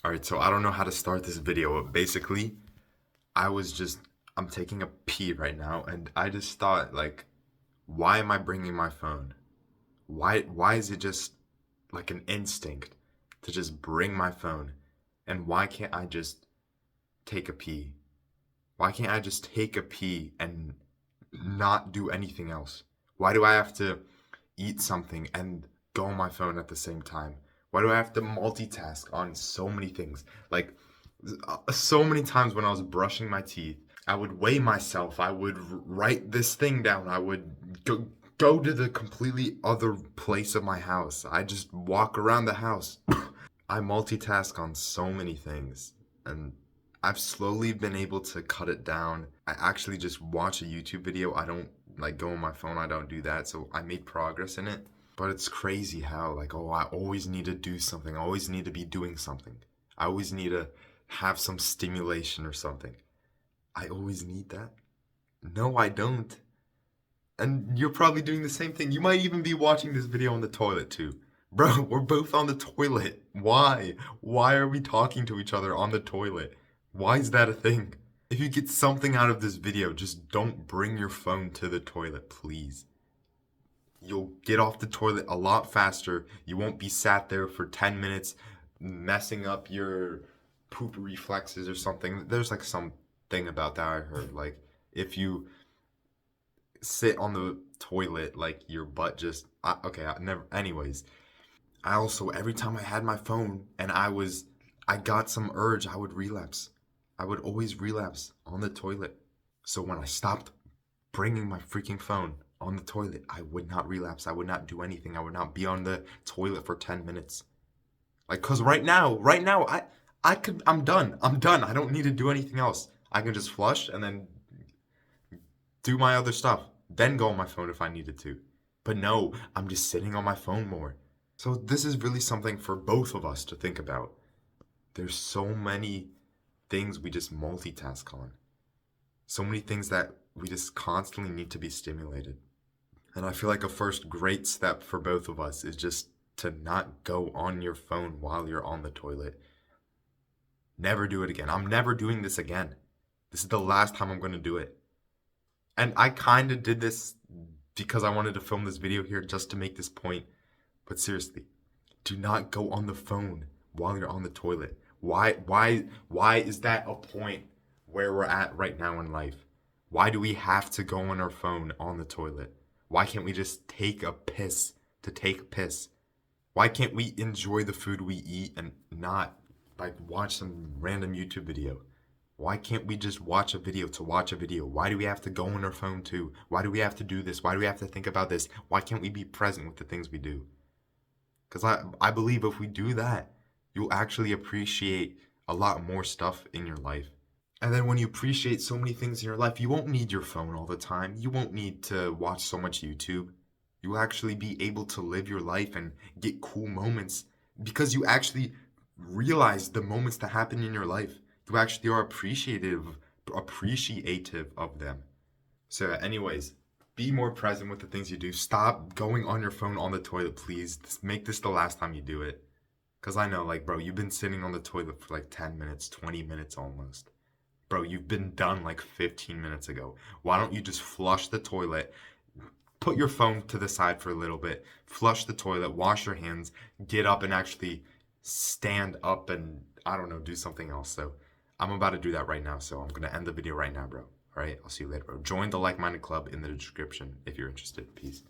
Alright, so I don't know how to start this video, but basically, I'm taking a pee right now, and I just thought, like, why am I bringing my phone? Why is it just like an instinct to just bring my phone? And why can't I just take a pee? Why can't I just take a pee and not do anything else? Why do I have to eat something and go on my phone at the same time? Why do I have to multitask on so many things? Like, so many times when I was brushing my teeth, I would weigh myself. I would write this thing down. I would go to the completely other place of my house. I just walk around the house. I multitask on so many things, and I've slowly been able to cut it down. I actually just watch a YouTube video. I don't like go on my phone. I don't do that. So I made progress in it. But it's crazy how, like, oh, I always need to do something. I always need to be doing something. I always need to have some stimulation or something. I always need that. No, I don't. And you're probably doing the same thing. You might even be watching this video on the toilet too. Bro, we're both on the toilet. Why? Why are we talking to each other on the toilet? Why is that a thing? If you get something out of this video, just don't bring your phone to the toilet, please. You'll get off the toilet a lot faster. You won't be sat there for 10 minutes messing up your poop reflexes or something. There's like some thing about that I heard. Like, if you sit on the toilet, like your butt just okay, I never anyways. I also, every time I had my phone and I got some urge, I would relapse. I would always relapse on the toilet. So when I stopped bringing my freaking phone on the toilet, I would not relapse. I would not do anything. I would not be on the toilet for 10 minutes. Like, cause right now, I'm done. I'm done. I don't need to do anything else. I can just flush and then do my other stuff. Then go on my phone if I needed to. But no, I'm just sitting on my phone more. So this is really something for both of us to think about. There's so many things we just multitask on. So many things that we just constantly need to be stimulated. And I feel like a first great step for both of us is just to not go on your phone while you're on the toilet. Never do it again. I'm never doing this again. This is the last time I'm going to do it. And I kind of did this because I wanted to film this video here just to make this point. But seriously, do not go on the phone while you're on the toilet. Why is that a point where we're at right now in life? Why do we have to go on our phone on the toilet? Why can't we just take a piss to take a piss? Why can't we enjoy the food we eat and not like watch some random YouTube video? Why can't we just watch a video to watch a video? Why do we have to go on our phone too? Why do we have to do this? Why do we have to think about this? Why can't we be present with the things we do? Because I believe if we do that, you'll actually appreciate a lot more stuff in your life. And then when you appreciate so many things in your life, you won't need your phone all the time. You won't need to watch so much YouTube. You'll actually be able to live your life and get cool moments because you actually realize the moments that happen in your life. You actually are appreciative of them. So anyways, be more present with the things you do. Stop going on your phone on the toilet, please. Make this the last time you do it. Because I know, like, bro, you've been sitting on the toilet for like 10 minutes, 20 minutes almost. Bro, you've been done like 15 minutes ago. Why don't you just flush the toilet, put your phone to the side for a little bit, flush the toilet, wash your hands, get up and actually stand up and, I don't know, do something else. So I'm about to do that right now. So I'm going to end the video right now, bro. All right, I'll see you later, bro. Join the like-minded club in the description if you're interested. Peace.